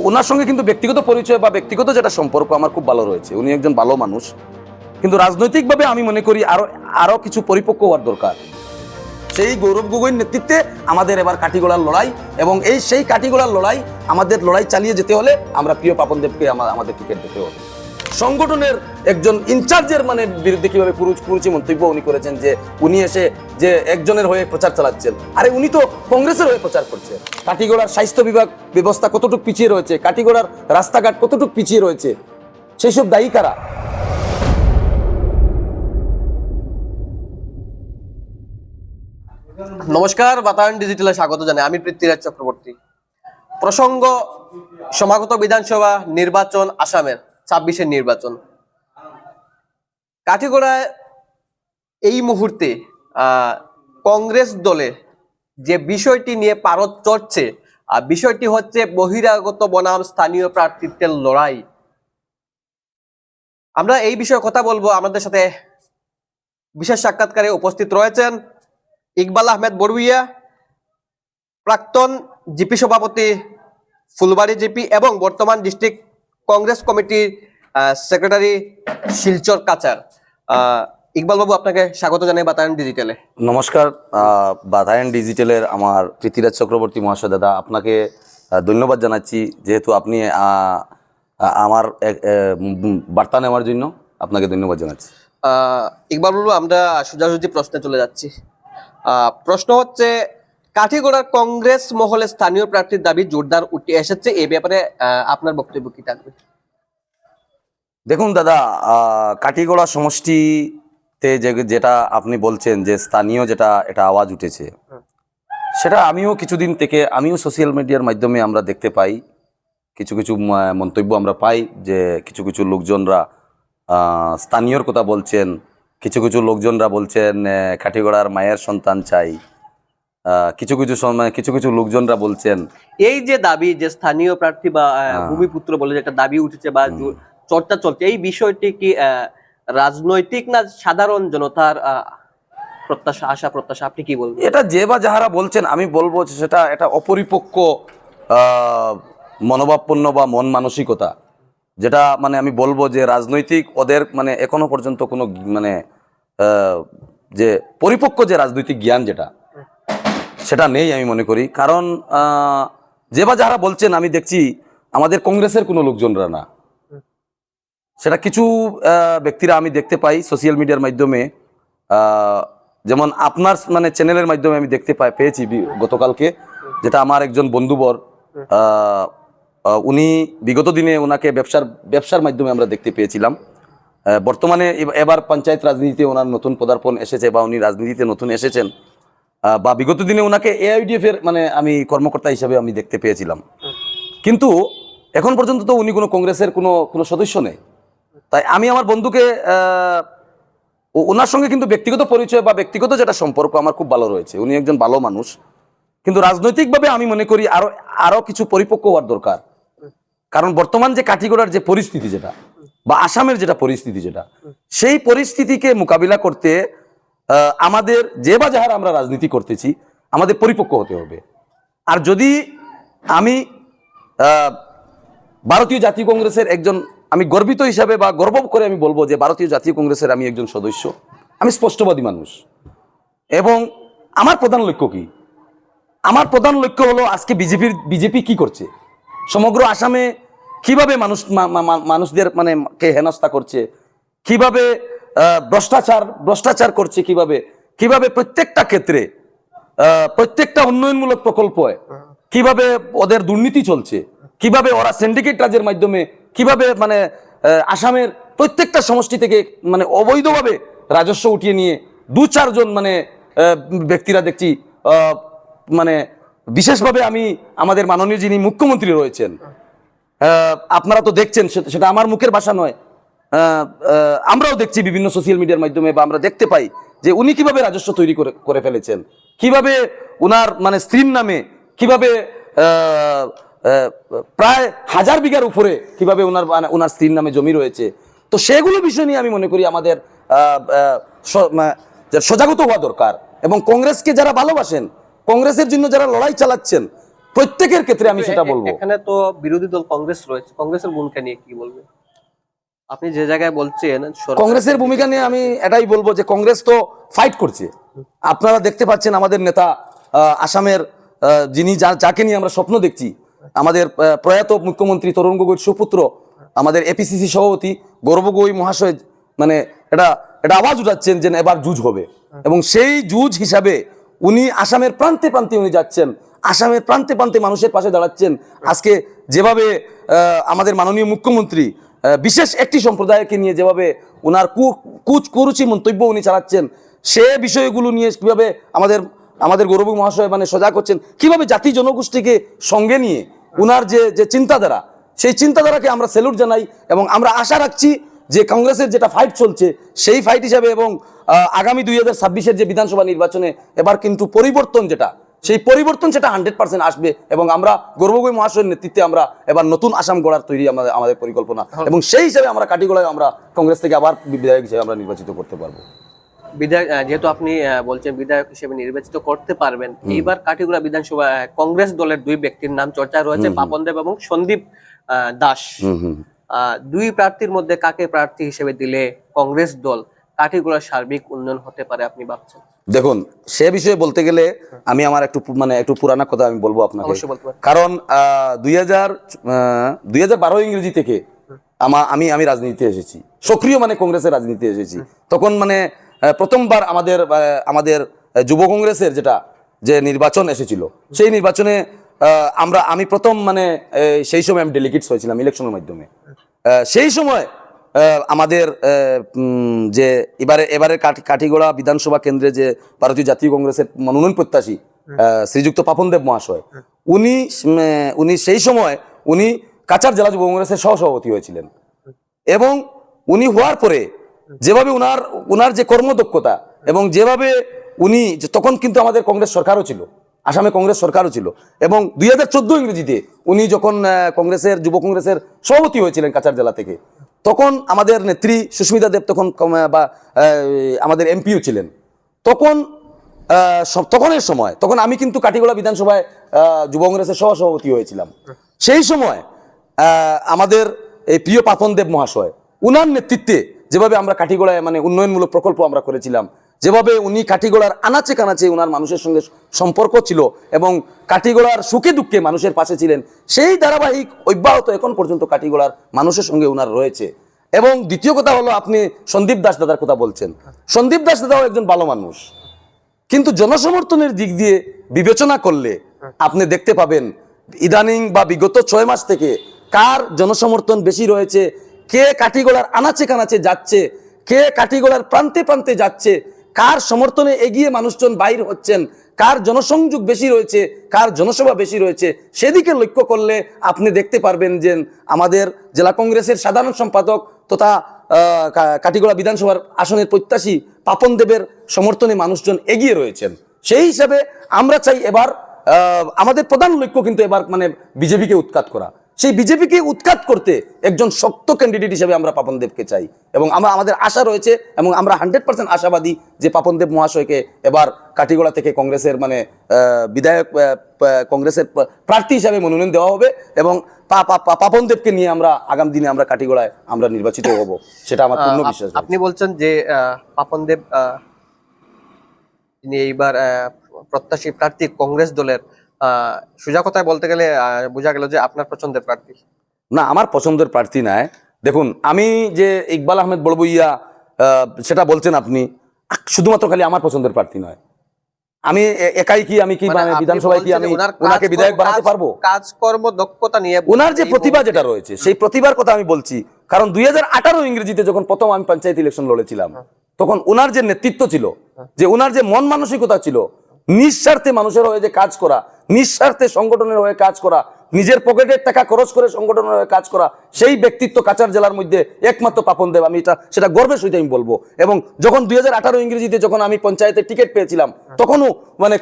ওনার সঙ্গে কিন্তু ব্যক্তিগত পরিচয় বা ব্যক্তিগত যেটা সম্পর্ক আমার খুব ভালো রয়েছে। উনি একজন ভালো মানুষ, কিন্তু রাজনৈতিকভাবে আমি মনে করি আরো কিছু পরিপক্ক হওয়ার দরকার। সেই গৌরব গগৈর নেতৃত্বে আমাদের এবার কাঠিগোড়ার লড়াই, এবং সেই কাঠিগোড়ার লড়াই আমাদের লড়াই চালিয়ে যেতে হলে আমরা প্রিয় পাপনদেবকে আমাদের টিকিট দিতে হবে। সংগঠনের একজন ইনচার্জের মানে বিরুদ্ধে কিভাবে কুরুচি মন্তব্য উনি করেছেন, যে উনি এসে যে একজনের হয়ে প্রচার চালাচ্ছেন। আরে উনি তো কংগ্রেসের হয়ে প্রচার করছেন। কাঠিগোড়ার স্বাস্থ্য বিভাগ ব্যবস্থা কতটুকু পিছিয়ে রয়েছে, কাঠিগোড়ার রাস্তাঘাট কতটুকু পিছিয়ে রয়েছে, সেই সব দায়ী কারা? নমস্কার, বাতায়ন ডিজিটালে স্বাগত জানাই। আমি পৃথ্বীরাজ চক্রবর্তী। প্রসঙ্গ সমাগত বিধানসভা নির্বাচন, আসামের 26-এর নির্বাচন। কাঠিগোড়ায় এই মুহূর্তে কংগ্রেস দলের যে বিষয়টি নিয়ে পারদ চড়ছে, বিষয়টি হচ্ছে বহিরাগত বনাম স্থানীয় প্রার্থিত্বের লড়াই। আমরা এই বিষয়ে কথা বলবো। আমাদের সাথে বিশেষ সাক্ষাৎকারে উপস্থিত রয়েছেন ইকবাল আহমেদ বড়ুইয়া, প্রাক্তন জিপি সভাপতি, ফুলবাড়ি জিপি, এবং বর্তমান ডিস্ট্রিক্ট কংগ্রেস কমিটির সেক্রেটারি, শিলচর কাচার। ইকবাল বাবু, আপনাকে স্বাগত জানাই বাতায়ন ডিজিটালে। নমস্কার। বাতায়ন ডিজিটালের আমার পৃথ্বীরাজ চক্রবর্তী মহাশয় দাদা, আপনাকে ধন্যবাদ জানাচ্ছি, যেহেতু আপনি আমার বার্তা নেওয়ার জন্য আপনাকে ধন্যবাদ জানাচ্ছি। ইকবাল বাবু, আমরা সোজাসুজি প্রশ্নে চলে যাচ্ছি। প্রশ্ন হচ্ছে, কাঠিগোড়ার কংগ্রেস মহলে স্থানীয় প্রার্থীর দাবি জোরদার উঠে এসেছে। এই ব্যাপারে আপনার বক্তব্য কি থাকবে? দেখুন দাদা, কাঠিগোড়া সমষ্টিতে যেটা আপনি বলছেন যে স্থানীয় এটা আওয়াজ উঠেছে, সেটা আমিও কিছুদিন থেকে আমিও সোশ্যাল মিডিয়ার মাধ্যমে আমরা দেখতে পাই, কিছু মন্তব্য আমরা পাই যে কিছু লোকজনরা স্থানীয়র কথা বলছেন, কিছু লোকজনরা বলছেন কাঠিগোড়ার মায়ের সন্তান চাই, কিছু লোকজনরা বলছেন এই যে দাবি, যে স্থানীয় প্রার্থী বা ভূমিপুত্র বলে যে একটা দাবি উঠেছে বা চর্চা চলছে, এই বিষয়টি কি রাজনৈতিক না সাধারণ জনতার প্রত্যাশা, আশা প্রত্যাশা? আপনি কি বলবেন? এটা যে বা যাহারা বলছেন, আমি বলবো সেটা এটা অপরিপক্ক মনোভাবপূর্ণ বা মন মানসিকতা, যেটা মানে আমি বলবো যে রাজনৈতিক ওদের মানে এখনো পর্যন্ত কোনো মানে যে পরিপক্ক যে রাজনৈতিক জ্ঞান সেটা নেই আমি মনে করি। কারণ যে বা যারা বলছেন, আমি দেখছি আমাদের কংগ্রেসের কোনো লোকজনরা না, সেটা কিছু ব্যক্তিরা আমি দেখতে পাই সোশ্যাল মিডিয়ার মাধ্যমে। যেমন আপনার মানে চ্যানেলের মাধ্যমে আমি দেখতে পেয়েছি গতকালকে, যেটা আমার একজন বন্ধুবর, উনি বিগত দিনে ওনাকে ব্যবসার মাধ্যমে আমরা দেখতে পেয়েছিলাম। বর্তমানে এবার পঞ্চায়েত রাজনীতিতে ওনার নতুন পদার্পণ এসেছে, বা উনি রাজনীতিতে নতুন এসেছেন, বা বিগত দিনে ওনাকে AIDF এর মানে আমি কর্মকর্তা হিসাবে আমি দেখতে পেয়েছিলাম। কিন্তু এখন পর্যন্ত তো উনি কোনো কংগ্রেসের কোনো সদস্য নেই। তাই আমি আমার বন্ধুকে ওনার সঙ্গে কিন্তু ব্যক্তিগত পরিচয় বা ব্যক্তিগত যেটা সম্পর্ক আমার খুব ভালো রয়েছে। উনি একজন ভালো মানুষ, কিন্তু রাজনৈতিকভাবে আমি মনে করি আরো কিছু পরিপক্ক হওয়ার দরকার। কারণ বর্তমান যে কাঠিগোড়ার যে পরিস্থিতি বা আসামের যেটা পরিস্থিতি সেই পরিস্থিতিকে মোকাবিলা করতে আমাদের যে বা যাহারা আমরা রাজনীতি করতেছি, আমাদের পরিপক্ক হতে হবে। আর যদি আমি ভারতীয় জাতীয় কংগ্রেসের একজন, আমি গর্বিত হিসাবে বা গর্ব করে আমি বলবো যে ভারতীয় জাতীয় কংগ্রেসের আমি একজন সদস্য, আমি স্পষ্টবাদী মানুষ। এবং আমার প্রধান লক্ষ্য কি? আমার প্রধান লক্ষ্য হলো আজকে বিজেপি কি করছে, সমগ্র আসামে কিভাবে মানুষদের মানে কে হেনস্থা করছে, কিভাবে ভ্রষ্টাচার করছে, কিভাবে প্রত্যেকটা ক্ষেত্রে প্রত্যেকটা উন্নয়নমূলক প্রকল্প কিভাবে ওদের দুর্নীতি চলছে, কিভাবে ওরা সিন্ডিকেট রাজের মাধ্যমে কিভাবে মানে আসামের প্রত্যেকটা সমষ্টি থেকে মানে অবৈধভাবে রাজস্ব উঠিয়ে নিয়ে 2-4 জন মানে ব্যক্তিরা দেখছি, মানে বিশেষভাবে আমি আমাদের মাননীয় যিনি মুখ্যমন্ত্রী রয়েছেন, আপনারা তো দেখছেন, সেটা আমার মুখের ভাষা নয়, আমরাও দেখছি বিভিন্ন সোশ্যাল মিডিয়ার মাধ্যমে, বা আমরা দেখতে পাই যে উনি কিভাবে রাজস্ব তৈরি করে ফেলেছেন, কিভাবে উনার মানে স্ত্রীর নামে কিভাবে প্রায় 1000 বিঘার উপরে কিভাবে উনার স্ত্রীর নামে জমি রয়েছে। তো সেগুলো বিষয় নিয়ে আমি মনে করি আমাদের সজাগত হওয়া দরকার। এবং কংগ্রেসকে যারা ভালোবাসেন, কংগ্রেসের জন্য যারা লড়াই চালাচ্ছেন, প্রত্যেকের ক্ষেত্রে আমি সেটা বলবো। এখানে তো বিরোধী দল কংগ্রেস রয়েছে, কংগ্রেসের ভূমিকা নিয়ে কি বলবেন? আপনি যে জায়গায় বলছেন কংগ্রেসের ভূমিকা নিয়ে আমি এটাই বলবো যে কংগ্রেস তো ফাইট করছে। আপনারা দেখতে পাচ্ছেন আমাদের নেতা আসামের যিনি যাকে নিয়ে আমরা স্বপ্ন দেখছি, আমাদের প্রয়াত মুখ্যমন্ত্রী তরুণ গগৈর সুপুত্র, আমাদের এপিসিসি সভাপতি গৌরব গগৈ মহাশয়, মানে এটা এটা আওয়াজ উঠাচ্ছেন যে এবার জুজ হবে, এবং সেই জুজ হিসাবে উনি আসামের প্রান্তে প্রান্তে উনি যাচ্ছেন, আসামের প্রান্তে প্রান্তে মানুষের পাশে দাঁড়াচ্ছেন। আজকে যেভাবে আমাদের মাননীয় মুখ্যমন্ত্রী বিশেষ একটি সম্প্রদায়কে নিয়ে যেভাবে ওনার কুরুচি মন্তব্য উনি চালাচ্ছেন, সে বিষয়গুলো নিয়ে কিভাবে আমাদের আমাদের গৌরব মহাশয় মানে সজাগ হচ্ছেন, কিভাবে জাতি জনগোষ্ঠীকে সঙ্গে নিয়ে উনার যে চিন্তাধারা, সেই চিন্তাধারাকে আমরা স্যালুট জানাই। এবং আমরা আশা রাখছি যে কংগ্রেসের যেটা ফাইট চলছে সেই ফাইট হিসাবে এবং আগামী 2026-এর যে বিধানসভা নির্বাচনে এবার কিন্তু পরিবর্তন যেটা, সেই পরিবর্তন সেটা 100% আসবে, এবং আমরা গৌরব গগৈ মহাশয়ের নেতৃত্বে আমরা এবার নতুন আসাম গড়ার তৈরি আমাদের পরিকল্পনা, এবং সেই হিসাবে আমরা কাটিগড়ায় আমরা কংগ্রেস থেকে আবার বিধায়ক হিসেবে আমরা নির্বাচিত করতে পারবো। বিধায়ক যেহেতু আপনি বলছেন বিধায়ক হিসেবে নির্বাচিত করতে পারবেন, এইবার কাটিগড়া বিধানসভা কংগ্রেস দলের দুই ব্যক্তির নাম চর্চা রয়েছে, পাপন দেব এবং সন্দীপ দাস। দুই প্রার্থীর মধ্যে কাকে প্রার্থী হিসেবে দিলে কংগ্রেস দল কাটিগড়ার সার্বিক উন্নয়ন হতে পারে আপনি ভাবছেন? দেখুন, সে বিষয়ে বলতে গেলে আমি আমার একটু পুরানা কথা আমি বলবো আপনাকে, অবশ্যই বলতে পারেন। কারণ 2012 ইংরেজি থেকে আমি রাজনীতিতে এসেছি, সক্রিয় মানে কংগ্রেসের রাজনীতিতে এসেছি। তখন মানে প্রথমবার আমাদের যুব কংগ্রেসের যে নির্বাচন এসেছিল, সেই নির্বাচনে আমি প্রথম মানে সেই সময় আমি ডেলিগেটস হয়েছিলাম ইলেকশনের মাধ্যমে। সেই সময় আমাদের যে এবারে কাটিগড়া বিধানসভা কেন্দ্রে যে ভারতীয় জাতীয় কংগ্রেসের মনোনয়ন প্রত্যাশী শ্রীযুক্ত পাপন দেব মহাশয়, উনি সেই সময় উনি কাছাড় জেলা যুব কংগ্রেসের সহসভাপতি হয়েছিলেন, এবং উনি হওয়ার পরে যেভাবে উনার যে কর্মদক্ষতা এবং যেভাবে উনি তখন কিন্তু আমাদের কংগ্রেস সরকারও ছিল, আসামে কংগ্রেস সরকারও ছিল, এবং 2014 ইংরেজিতে উনি যখন কংগ্রেসের যুব কংগ্রেসের সভাপতি হয়েছিলেন কাছাড় জেলা থেকে, তখন আমাদের নেত্রী সুস্মিতা দেব তখন বা আমাদের এমপিও ছিলেন। তখন আমি কিন্তু কাটিগড়া বিধানসভায় যুব কংগ্রেসের সহসভাপতি হয়েছিলাম। সেই সময় আমাদের এই প্রিয় পাপন দেব মহাশয়, উনার নেতৃত্বে যেভাবে আমরা কাটিগড়ায় মানে উন্নয়নমূলক প্রকল্প আমরা করেছিলাম, যেভাবে উনি কাটিগড়ার আনাচে কানাচে উনার মানুষের সঙ্গে সম্পর্ক ছিল এবং কাটিগড়ার সুখে দুঃখে মানুষের পাশে ছিলেন, সেই ধারাবাহিক অব্যাহত এখন পর্যন্ত কাটিগড়ার মানুষের সঙ্গে উনার রয়েছে। এবং দ্বিতীয় কথা হলো, আপনি সন্দীপ দাস দাদার কথা বলছেন, সন্দীপ দাস দাদাও একজন ভালো মানুষ, কিন্তু জনসমর্থনের দিক দিয়ে বিবেচনা করলে আপনি দেখতে পাবেন ইদানিং বা বিগত 6 মাস থেকে কার জনসমর্থন বেশি রয়েছে, কে কাটিগড়ার আনাচে কানাচে যাচ্ছে, কে কাটিগড়ার প্রান্তে প্রান্তে যাচ্ছে, কার সমর্থনে এগিয়ে মানুষজন বাইর হচ্ছেন, কার জনসংযোগ বেশি রয়েছে, কার জনসভা বেশি রয়েছে, সেদিকে লক্ষ্য করলে আপনি দেখতে পারবেন যে আমাদের জেলা কংগ্রেসের সাধারণ সম্পাদক তথা কাটিগড়া বিধানসভার আসনের প্রত্যাশী পাপন দেবের সমর্থনে মানুষজন এগিয়ে রয়েছেন। সেই হিসাবে আমরা চাই এবার আমাদের প্রধান লক্ষ্য কিন্তু এবার মানে বিজেপিকে উৎখাত করা। সেই বিজেপিকে উৎখাত করতে একজন শক্ত ক্যান্ডিডেট হিসেবে আমরা পাপন দেবকে চাই, এবং আমাদের আশা রয়েছে এবং আমরা 100% আশাবাদী যে পাপন দেব মহাশয়কে এবার কাটিগড়া থেকে কংগ্রেসের মানে বিধায়ক কংগ্রেসের প্রার্থী হিসাবে মনোনয়ন দেওয়া হবে, এবং পাপন দেবকে নিয়ে আমরা আগামী দিনে আমরা কাটিগড়ায় আমরা নির্বাচিত হব, সেটা আমার পূর্ণ বিশ্বাস। আপনি বলছেন যে পাপন দেব তিনি এইবার প্রত্যাশী প্রার্থী কংগ্রেস দলের, সোজা কথায় বলতে গেলে বোঝা গেল যে আপনার পছন্দের প্রার্থী না, আমার পছন্দের প্রার্থী নয়। দেখুন, আমি যে ইকবাল আহমেদ বড়বুইয়া সেটা বলছেন আপনি, শুধুমাত্র খালি আমার পছন্দের প্রার্থী নয়, আমি একাই কি আমি কি মানে বিধানসভায় কি আমি ওনাকে বিধায়ক বানাতে পারবো? কাজকর্ম দক্ষতা নিয়ে ওনার যে প্রতিভা যেটা রয়েছে সেই প্রতিভার কথা আমি বলছি, কারণ 2018 ইংরেজিতে যখন প্রথম আমি পঞ্চায়েত ইলেকশন লড়েছিলাম, তখন ওনার যে নেতৃত্ব ছিল, যে ওনার যে মন মানসিকতা ছিল, নিঃস্বার্থে মানুষের হয়ে যে কাজ করা, নিঃস্বার্থে সংগঠনের হয়ে কাজ করা, নিজের পকেটের টাকা খরচ করে সংগঠনের হয়ে কাজ করা, সেই ব্যক্তিত্ব কাছাড় জেলার মধ্যে একমাত্র পাপন দেব। আমি সেটা গর্বের সহিত আমি বলবো। এবং যখন 2018 ইংরেজিতে যখন আমি পঞ্চায়েতের টিকিট পেয়েছিলাম, তখনও মানে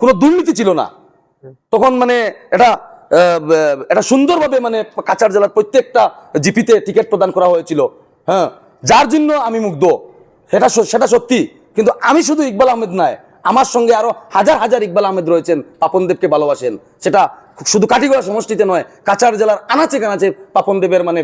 কোনো দুর্নীতি ছিল না। তখন মানে এটা সুন্দরভাবে মানে কাছাড় জেলার প্রত্যেকটা জিপিতে টিকিট প্রদান করা হয়েছিল, হ্যাঁ, যার জন্য আমি মুগ্ধ, সেটা সত্যি। কিন্তু আমি শুধু ইকবাল আহমেদ নয়, আমার সঙ্গে আরো হাজার হাজার ইকবাল আহমেদ রয়েছেন পাপন দেবকে ভালোবাসেন, সেটা শুধু কাটিগড়া সমষ্টিতে নয়, কাছাড় জেলার আনাচে কানাচে পাপন দেবের মানে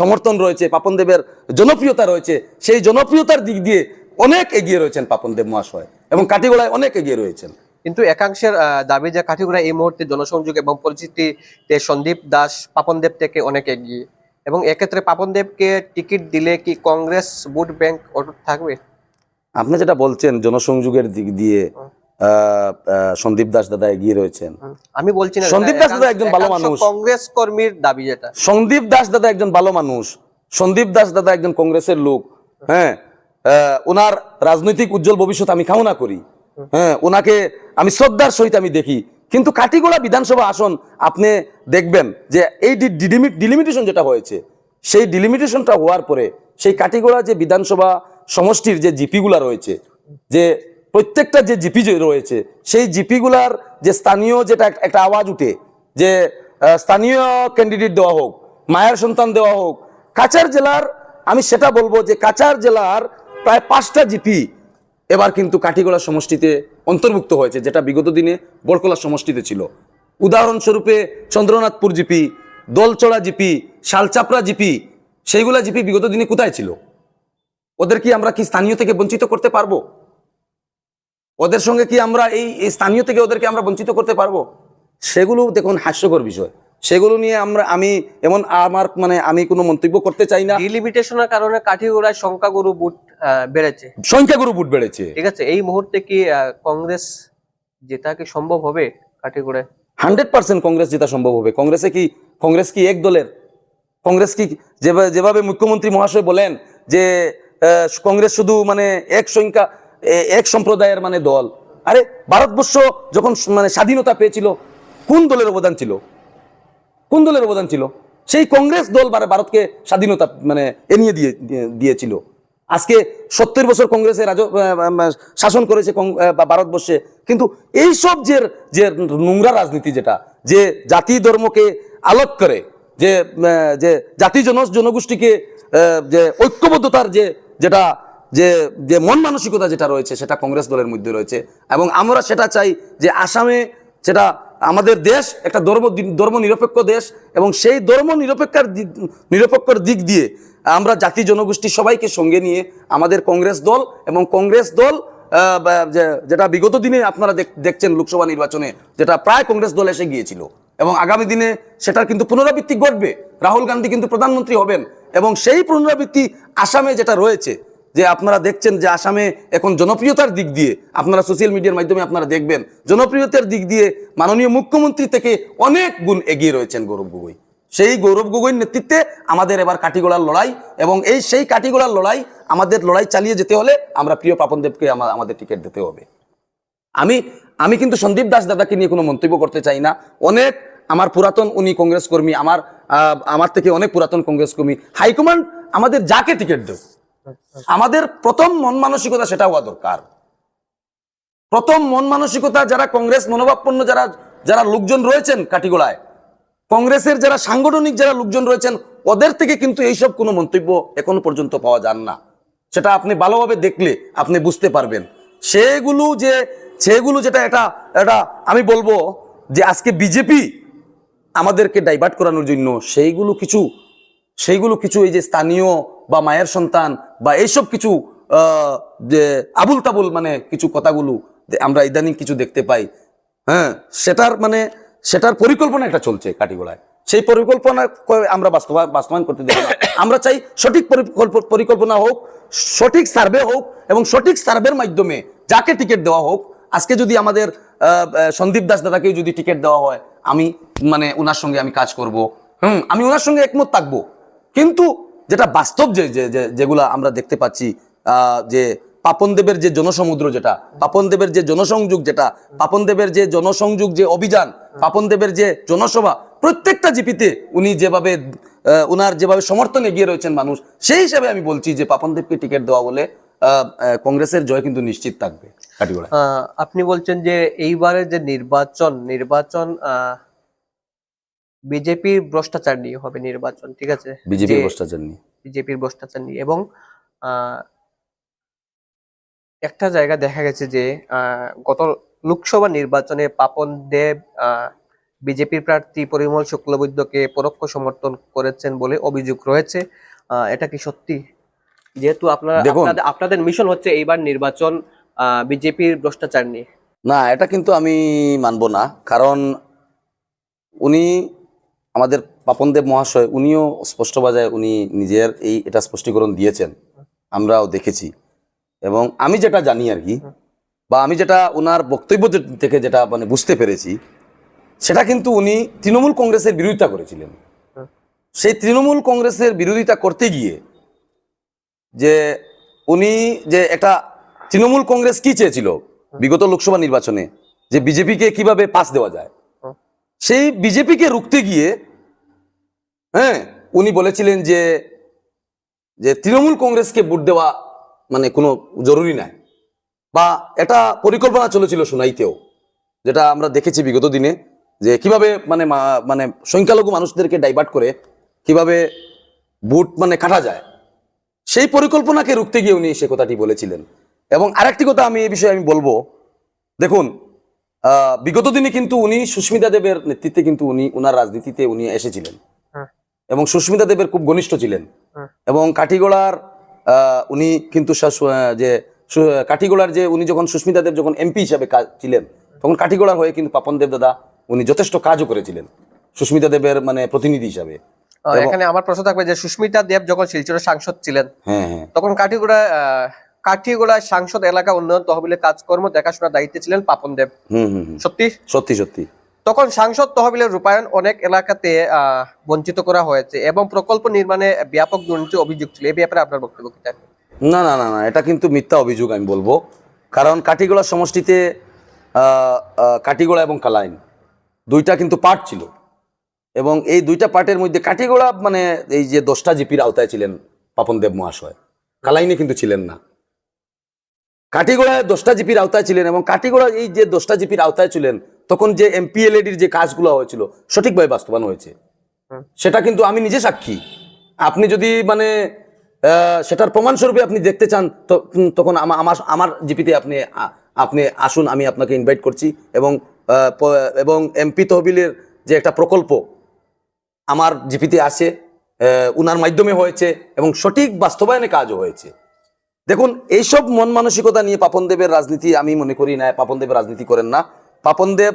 সমর্থন রয়েছে, পাপন দেবের জনপ্রিয়তা রয়েছে। সেই জনপ্রিয়তার দিক দিয়ে অনেক এগিয়ে রয়েছেন পাপন দেব মহাশয়, এবং কাটিগড়ায় অনেক এগিয়ে রয়েছেন। কিন্তু একাংশের দাবি যে কাঠিগড়া এই মুহূর্তে জনসংযোগ এবং পরিচিতিতে সন্দীপ দাস পাপন দেব থেকে অনেক এগিয়ে, এবং এক্ষেত্রে পাপন দেবকে টিকিট দিলে কি কংগ্রেস ভোট ব্যাংক অটুট থাকবে? আপনি যেটা বলছেন জনসংযোগের দিক দিয়ে সন্দীপ দাস দাদা এগিয়ে রয়েছেন, আমি বলছি না, সন্দীপ দাস দাদা একজন ভালো মানুষ। কংগ্রেস কর্মীর দাবি যেটা, সন্দীপ দাস দাদা একজন ভালো মানুষ, সন্দীপ দাস দাদা একজন কংগ্রেসের লোক। হ্যাঁ, ওনার রাজনৈতিক উজ্জ্বল ভবিষ্যৎ আমি কামনা করি। হ্যাঁ, ওনাকে আমি শ্রদ্ধার সহিত আমি দেখি। কিন্তু কাটিগড়া বিধানসভা আসন আপনি দেখবেন যে এই ডিলিমিটেশন যেটা হয়েছে, সেই ডিলিমিটেশনটা হওয়ার পরে সেই কাটিগড়া যে বিধানসভা সমষ্টির যে জিপিগুলা রয়েছে, যে প্রত্যেকটা যে জিপি রয়েছে, সেই জিপিগুলার যে স্থানীয় যেটা একটা আওয়াজ উঠে যে স্থানীয় ক্যান্ডিডেট দেওয়া হোক, মায়ের সন্তান দেওয়া হোক। কাছাড় জেলার আমি সেটা বলবো যে কাছাড় জেলার প্রায় 5টা জিপি এবার কিন্তু কাঠিগড়া সমষ্টিতে অন্তর্ভুক্ত হয়েছে, যেটা বিগত দিনে বড়কলা সমষ্টিতে ছিল। উদাহরণস্বরূপে Chandranathpur GP, Dolchara GP, Shalchapra GP, সেইগুলা জিপি বিগত দিনে কোথায় ছিল? ওদের কি আমরা কি স্থানীয় থেকে বঞ্চিত করতে পারবো? ওদের সঙ্গে কি আমরা এই স্থানীয় থেকে ওদেরকে আমরা বঞ্চিত করতে পারবো? সেগুলো দেখুন হাস্যকর বিষয়। সেগুলো নিয়ে আমি এমন আমার মানে আমি কোনো মন্তব্য করতে চাই না। ডিলিমিটেশনের কারণে কাঠিগড়ায় সংখ্যাগুরু ভোট বেড়েছে, সংখ্যাগুরু ভোট বেড়েছে। ঠিক আছে, এই মুহূর্তে কি কংগ্রেস জেতা কি সম্ভব হবে কাঠিগড়ায়? 100% কংগ্রেস জেতা সম্ভব হবে। কংগ্রেস কি এক দলের? কংগ্রেস কি যেভাবে মুখ্যমন্ত্রী মহাশয় বলেন যে কংগ্রেস শুধু মানে এক সম্প্রদায়ের মানে দল। আরে ভারতবর্ষ যখন মানে স্বাধীনতা পেয়েছিল, কোন দলের অবদান ছিল? কোন দলের অবদান ছিল? সেই কংগ্রেস দল ভারতকে স্বাধীনতা মানে এনিয়ে দিয়েছিল। আজকে 70 বছর কংগ্রেসের শাসন করেছে ভারতবর্ষে। কিন্তু এইসব যে নোংরা রাজনীতি, যেটা যে জাতি ধর্মকে আলোক করে, যে জাতি জনগোষ্ঠীকে যে ঐক্যবদ্ধতার যেটা যে মন মানসিকতা যেটা রয়েছে, সেটা কংগ্রেস দলের মধ্যে রয়েছে। এবং আমরা সেটা চাই যে আসামে সেটা আমাদের দেশ একটা ধর্ম নিরপেক্ষ দেশ, এবং সেই ধর্ম নিরপেক্ষর দিক দিয়ে আমরা জাতি জনগোষ্ঠী সবাইকে সঙ্গে নিয়ে আমাদের কংগ্রেস দল, এবং কংগ্রেস দল যেটা বিগত দিনে আপনারা দেখছেন লোকসভা নির্বাচনে যেটা প্রায় কংগ্রেস দল এসে গিয়েছিল, এবং আগামী দিনে সেটার কিন্তু পুনরাবৃত্তি ঘটবে। রাহুল গান্ধী কিন্তু প্রধানমন্ত্রী হবেন, এবং সেই পুনরাবৃত্তি আসামে যেটা রয়েছে, যে আপনারা দেখছেন যে আসামে এখন জনপ্রিয়তার দিক দিয়ে আপনারা সোশ্যাল মিডিয়ার মাধ্যমে আপনারা দেখবেন, জনপ্রিয়তার দিক দিয়ে মাননীয় মুখ্যমন্ত্রী থেকে অনেক গুণ এগিয়ে রয়েছেন গৌরব গগৈ। সেই গৌরব গগৈর নেতৃত্বে আমাদের এবার কাঠিগড়ার লড়াই, এবং সেই কাঠিগড়ার লড়াই আমাদের লড়াই চালিয়ে যেতে হলে আমরা প্রিয় পাপন দেবকে আমাদের টিকিট দিতে হবে। আমি কিন্তু সন্দীপ দাস দাদাকে নিয়ে কোনো মন্তব্য করতে চাই না। অনেক আমার পুরাতন উনি কংগ্রেস কর্মী, আমার থেকে অনেক পুরাতন কংগ্রেস কর্মী। হাইকমান্ড আমাদের যাকে টিকিট দেব, আমাদের প্রথম মন মানসিকতা সেটা হওয়া দরকার। প্রথম মন মানসিকতা যারা কংগ্রেস মনোভাবপন্ন যারা লোকজন রয়েছেন কাঠিগড়ায়, কংগ্রেসের যারা সাংগঠনিক যারা লোকজন রয়েছেন, ওদের থেকে কিন্তু এইসব কোনো মন্তব্য এখনো পর্যন্ত পাওয়া যান না। সেটা আপনি ভালোভাবে দেখলে আপনি বুঝতে পারবেন। সেগুলো যেটা এটা আমি বলবো যে আজকে বিজেপি আমাদেরকে ডাইভার্ট করানোর জন্য সেইগুলো কিছু এই যে স্থানীয় বা মায়ের সন্তান বা এইসব কিছু যে আবুল তাবুল মানে কিছু কথাগুলো আমরা ইদানিং কিছু দেখতে পাই। হ্যাঁ, সেটার পরিকল্পনা একটা চলছে কাঠিগড়ায়। সেই পরিকল্পনা আমরা বাস্তবায়ন করতে দেব না। আমরা চাই সঠিক পরিকল্পনা হোক, সঠিক সার্ভে হোক, এবং সঠিক সার্ভের মাধ্যমে যাকে টিকিট দেওয়া হোক। আজকে যদি আমাদের সন্দীপ দাস দাদাকে যদি টিকিট দেওয়া হয়, আমি মানে ওনার সঙ্গে আমি কাজ করব। আমি ওনার সঙ্গে একমত থাকবো। কিন্তু যেটা বাস্তব যেগুলা আমরা দেখতে পাচ্ছি, যে পাপন দেবের যে জনসমুদ্র, যেটা পাপন দেবের যে জনসংযোগ, যেটা পাপন দেবের যে জনসংযোগ যে অভিযান, পাপন দেবের যে জনসভা, প্রত্যেকটা জিপিতে উনি উনার যেভাবে সমর্থন এগিয়ে রয়েছেন মানুষ, সেই হিসাবে আমি বলছি যে পাপন দেবকে টিকিট দেওয়া বলে কংগ্রেসের জয় কিন্তু নিশ্চিত থাকবে কাঠিগড়ায়। আপনি বলছেন যে এইবারে যে নির্বাচন বিজেপির ভ্রষ্টাচার নিয়ে হবে নির্বাচন, ঠিক আছে? বিজেপির যে ভ্রষ্টাচার নিয়ে বিজেপির ভ্রষ্টাচার নিয়ে, এবং একটা জায়গা দেখা গেছে যে গত লোকসভা নির্বাচনে পাপন দেব বিজেপির প্রার্থী পরিমল শুক্লবৈদ্যকে পরোক্ষ সমর্থন করেছেন বলে অভিযোগ রয়েছে। এটা কি সত্যি? যেহেতু আপনারা দেখুন, আপনাদের মিশন হচ্ছে এইবার নির্বাচন বিজেপির ভ্রষ্টাচার নিয়ে। না এটা কিন্তু আমি মানব না, কারণ উনি আমাদের পাপনদেব মহাশয় উনিও স্পষ্ট বাজায় উনি নিজের এটা স্পষ্টীকরণ দিয়েছেন, আমরাও দেখেছি। এবং আমি যেটা জানি আর কি, বা আমি যেটা ওনার বক্তব্য থেকে যেটা মানে বুঝতে পেরেছি, সেটা কিন্তু উনি তৃণমূল কংগ্রেসের বিরোধিতা করেছিলেন। সেই তৃণমূল কংগ্রেসের বিরোধিতা করতে গিয়ে যে উনি যে একটা তৃণমূল কংগ্রেস কি চেয়েছিল বিগত লোকসভা নির্বাচনে, যে বিজেপিকে কিভাবে পাস দেওয়া যায়, সেই বিজেপিকে রুখতে গিয়ে হ্যাঁ উনি বলেছিলেন যে যে তৃণমূল কংগ্রেসকে ভোট দেওয়া মানে কোনো জরুরি নাই, বা এটা পরিকল্পনা চলেছিল শুনাইতেও, যেটা আমরা দেখেছি বিগত দিনে, যে কিভাবে মানে মানে সংখ্যালঘু মানুষদেরকে ডাইভার্ট করে কিভাবে ভোট মানে কাটা যায়, সেই পরিকল্পনাকে রুখতে গিয়ে উনি সে কথাটি বলেছিলেন। এবং আরেকটি কথা আমি এই বিষয়ে আমি বলবো, দেখুন বিগত দিনে কিন্তু উনি সুস্মিতা দেবের নেতৃত্বে কিন্তু উনি ওনার রাজনীতিতে উনি এসেছিলেন এবং সুস্মিতা দেবের খুব ঘনিষ্ঠ ছিলেন। এবং কাঠিগোড়ার উনি কিন্তু যে কাঠিগোড়ার যে উনি যখন সুস্মিতা দেব যখন এমপি হিসাবে ছিলেন, তখন কাঠিগোড়ার হয়ে কিন্তু পাপন দেব দাদা উনি যথেষ্ট কাজও করেছিলেন সুস্মিতা দেবের মানে প্রতিনিধি হিসাবে। এখানে আমার প্রশ্ন থাকবে যে সুস্মিতা দেব যখন শিলচরের সাংসদ ছিলেন, হ্যাঁ হ্যাঁ, তখন কাঠিগোড়া সাংসদ এলাকা উন্নয়ন তহবিলের কাজকর্ম দেখাশোনার দায়িত্বে ছিলেন পাপন দেব। সত্যি সত্যি সত্যি তখন সাংসদ তহবিলের রূপায়ণ অনেক এলাকাতে বঞ্চিত করা হয়েছে এবং প্রকল্প নির্মাণে ব্যাপক দুর্নীতির অভিযোগ ছিল। এই ব্যাপারে আপনার বক্তব্য কি? না না না না, এটা কিন্তু মিথ্যা অভিযোগ আমি বলবো। কারণ কাঠিগোড়া সমষ্টিতে কাঠিগোড়া এবং কালাইন দুইটা কিন্তু পার্ট ছিল, এবং এই দুইটা পার্টের মধ্যে কাঠিগোড়া মানে এই যে 10টা জিপির আওতায় ছিলেন পাপন দেব মহাশয়, কালাইনে কিন্তু ছিলেন না। কাঠিগোড়ায় 10টা জিপির আওতায় ছিলেন, এবং কাঠিগোড়া এই যে 10টা জিপির আওতায় ছিলেন তখন যে এমপিএলএডির যে কাজগুলো হয়েছিল সঠিকভাবে বাস্তবায়ন হয়েছে, সেটা কিন্তু আমি নিজে সাক্ষী। আপনি যদি মানে সেটার প্রমাণস্বরূপে আপনি দেখতে চান তখন আমার জিপিতে আপনি আপনি আসুন, আমি আপনাকে ইনভাইট করছি। এবং এবং এমপি তহবিলের যে একটা প্রকল্প আমার জিপিতে আসে, উনার মাধ্যমে হয়েছে এবং সঠিক বাস্তবায়নে কাজও হয়েছে। দেখুন, এইসব মন মানসিকতা নিয়ে পাপন দেবের রাজনীতি আমি মনে করি না। পাপন দেব রাজনীতি করেন না। পাপন দেব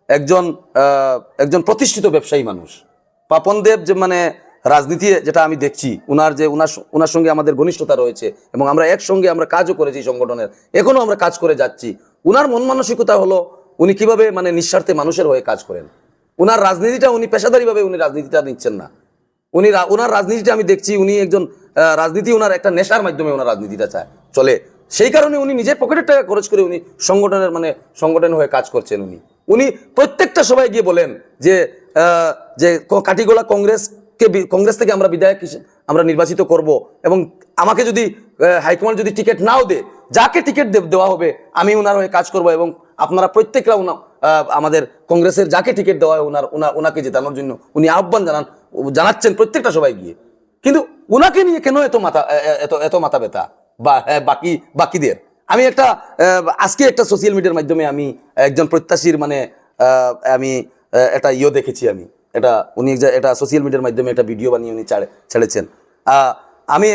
একজন প্রতিষ্ঠিত ব্যবসায়ী মানুষ। পাপন দেব যে মানে রাজনীতি যেটা আমি দেখছি, উনার সঙ্গে আমাদের ঘনিষ্ঠতা রয়েছে এবং আমরা একসঙ্গে আমরা কাজও করেছি সংগঠনের, এখনো আমরা কাজ করে যাচ্ছি। উনার মন মানসিকতা হলো উনি কিভাবে মানে নিঃস্বার্থে মানুষের হয়ে কাজ করেন। উনার রাজনীতিটা উনি পেশাদারিভাবে উনি রাজনীতিটা নিচ্ছেন না। ওনার রাজনীতিটা আমি দেখছি, উনি একজন রাজনীতি ওনার একটা নেশার মাধ্যমে ওনার রাজনীতিটা চলে। সেই কারণে উনি নিজের পকেটের টাকা খরচ করে উনি সংগঠন হয়ে কাজ করছেন। উনি প্রত্যেকটা সবাই গিয়ে বলেন যে কাঠিগোড়া কংগ্রেস থেকে আমরা বিধায়ক আমরা নির্বাচিত করব, এবং আমাকে যদি হাইকমান্ড যদি টিকিট নাও দেয়, যাকে টিকিট দেওয়া হবে আমি ওনার হয়ে কাজ করব, এবং আপনারা প্রত্যেকরা আমাদের কংগ্রেসের যাকে টিকিট দেওয়া হয় ওনাকে জেতানোর জন্য উনি আহ্বান জানাচ্ছেন প্রত্যেকটা সবাই গিয়ে। কিন্তু উনাকে নিয়ে কেন এত মাথা ব্যথা বা বাকিদের? আমি আজকে একটা সোশ্যাল মিডিয়ার মাধ্যমে আমি একজন প্রত্যাশীর মানে আমি একটা দেখেছি। উনি এটা সোশ্যাল মিডিয়ার মাধ্যমে একটা ভিডিও বানিয়ে উনি ছেড়েছেন। আমি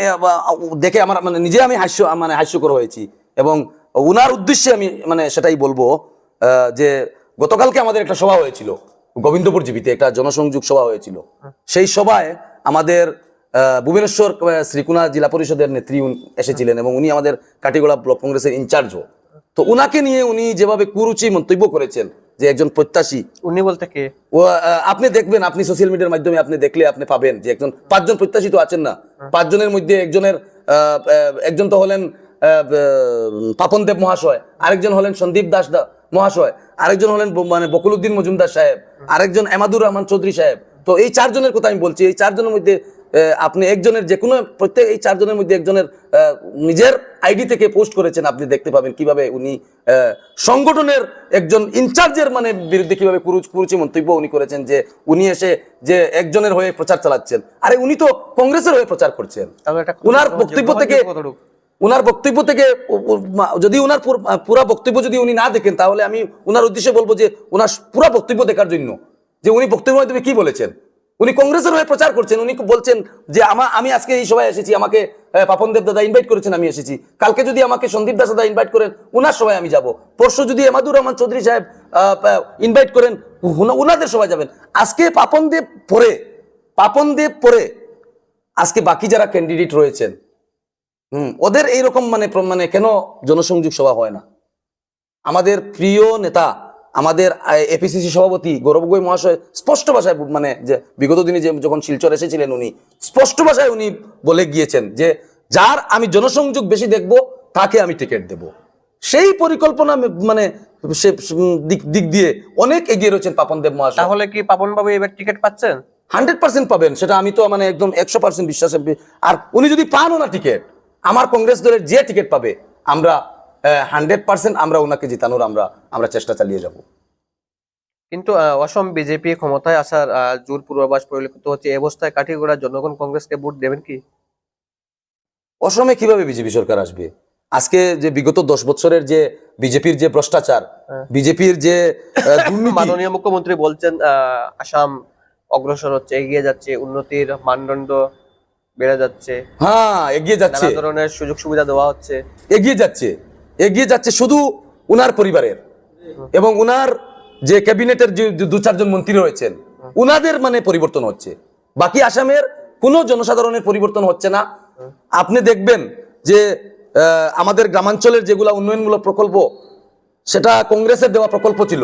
দেখে আমার মানে নিজে আমি হাস্যকর হয়েছি, এবং উনার উদ্দেশ্যে আমি মানে সেটাই বলবো যে গতকালকে আমাদের একটা সভা হয়েছিল গোবিন্দপুর জিপিতে, একটা জনসংযোগ সভা হয়েছিল। সেই সভায় আমাদের ভুবনেশ্বর শ্রীকুনা জেলা পরিষদের নেত্রী এসেছিলেন, এবং উনি আমাদের কাঠিগোড়া ব্লক কংগ্রেসের ইনচার্জও। তো উনাকে নিয়ে উনি যেভাবে কুরুচি মন্তব্য করেছেন যে একজন প্রত্যাশী, উনি বলতে কে? আপনি দেখবেন, আপনি সোশ্যাল মিডিয়ার মাধ্যমে আপনি দেখলে আপনি পাবেন যে 5জন প্রত্যাশী তো আছেন না, 5 জনের মধ্যে একজন তো হলেন পাপন দেব মহাশয়, আরেকজন হলেন সন্দীপ দাস মহাশয়, আরেকজন হলেন মানে বকুলউদ্দিন মজুমদার সাহেব, আরেকজন এমাদুর রহমান চৌধুরী সাহেব। তো এই 4 জনের কথা আমি বলছি। এই 4 জনের মধ্যে আপনি একজনের এই 4 জনের মধ্যে একজনের নিজের আইডি থেকে পোস্ট করেছেন, আপনি দেখতে পাবেন কিভাবে উনি সংগঠনের একজন ইনচার্জের মানে বিরুদ্ধে কিভাবে কুরুচি মন্তব্য উনি করেছেন, যে উনি এসে যে একজনের হয়ে প্রচার চালাচ্ছেন। আরে উনি তো কংগ্রেসের হয়ে প্রচার করছেন। উনার বক্তব্য থেকে উনার বক্তব্য থেকে যদি উনার পুরা বক্তব্য যদি উনি না দেখেন, তাহলে আমি উনার উদ্দেশ্যে বলবো যে উনার পুরা বক্তব্য দেখার জন্য, যে উনি বক্তব্যের মাধ্যমে কি বলেছেন। উনি কংগ্রেসের হয়ে প্রচার করছেন, উনি বলছেন যে আমি আজকে এই সভায় এসেছি, আমাকে পাপন দেব দাদা ইনভাইট করেছেন, আমি এসেছি। কালকে যদি আমাকে সন্দীপ দাস দাদা ইনভাইট করেন, উনার সভায় আমি যাব। পরশু যদি এমাদুর রহমান চৌধুরী সাহেব ইনভাইট করেন, উনাদের সভায় যাবেন। আজকে পাপন দেব পরে আজকে বাকি যারা ক্যান্ডিডেট রয়েছেন, ওদের এইরকম মানে কেন জনসংযোগ সভা হয় না? আমাদের প্রিয় নেতা, আমাদের এপিসিসি সভাপতি গৌরব গগৈ মহাশয় স্পষ্ট ভাষায় মানে যে বিগত দিনে যে যখন শিলচর এসেছিলেন, উনি স্পষ্ট ভাষায় উনি বলে গিয়েছেন যে যার আমি জনসংযোগ বেশি দেখব তাকে আমি টিকিট দেব। সেই পরিকল্পনা মানে সে দিক দিয়ে অনেক এগিয়ে রয়েছেন পাপন দেব মহাশয়। তাহলে কি পাপন বাবু এবার টিকিট পাচ্ছেন? 100% পাবেন, সেটা আমি তো মানে একদম 100% বিশ্বাস। আর উনি যদি পানও না টিকিট, আমার কংগ্রেস দলের যে টিকিট পাবে, আমরা 100% আমরা ওনাকে জিতানোর আমরা চেষ্টা চালিয়ে যাব। কিন্তু অসম বিজেপি ক্ষমতায় আসার জোর পূর্বাভাস পরিলক্ষিত হচ্ছে। এই অবস্থায় কাঠিগড়ার জনগণ কংগ্রেসকে ভোট দেবেন কি? অসমে কিভাবে বিজেপি সরকার আসবে? আজকে যে বিগত 10 বছরের যে বিজেপির যে ভ্রষ্টাচার, বিজেপির যে দুর্নীতি, মাননীয় মুখ্যমন্ত্রী বলছেন আসাম অগ্রসর হচ্ছে, এগিয়ে যাচ্ছে, উন্নতির মানদণ্ড বেড়ে যাচ্ছে, হ্যাঁ এগিয়ে যাচ্ছে, নানা ধরনের সুযোগ সুবিধা দেওয়া হচ্ছে, এগিয়ে যাচ্ছে শুধু উনার পরিবারের এবং উনার যে ক্যাবিনেটের যে 2-4 জন মন্ত্রী রয়েছেন, উনাদের মানে পরিবর্তন হচ্ছে। বাকি আসামের কোনো জনসাধারণের পরিবর্তন হচ্ছে না। আপনি দেখবেন যে আমাদের গ্রামাঞ্চলের যেগুলা উন্নয়নমূলক প্রকল্প, সেটা কংগ্রেসের দেওয়া প্রকল্প ছিল,